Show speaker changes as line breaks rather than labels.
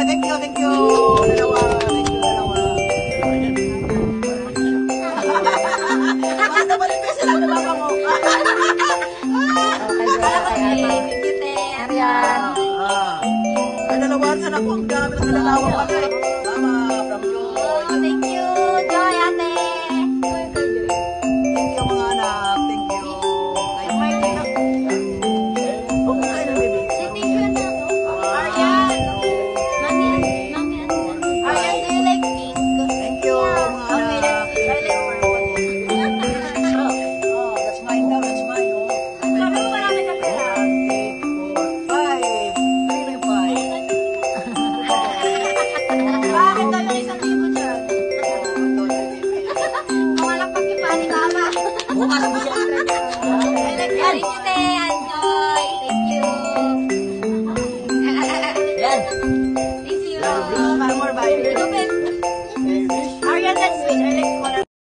thank you, thank you. Dalawa, thank you, dalawa. Basta malipis sila na baka mo.
Thank you, te. Arian.
Ay, dalawa, sana po ang dami ng dalawa pala eh. Mama, from Joy.
Thank you, Joy, ate.
Thank you mga anak, thank you. Ay, may anak. Ay, baby.
Arian. Arian, do you like pink?
Thank you mga anak. Oh, that's mine daw, that's mine. Oh.
Sabi mo marami ka pera.
5.
Bakit daw yung 1,000 dyan? Malapag yung pa ni Mama.
Bukas mo siya.
I like you, te. Enjoy. Thank you.
Yan.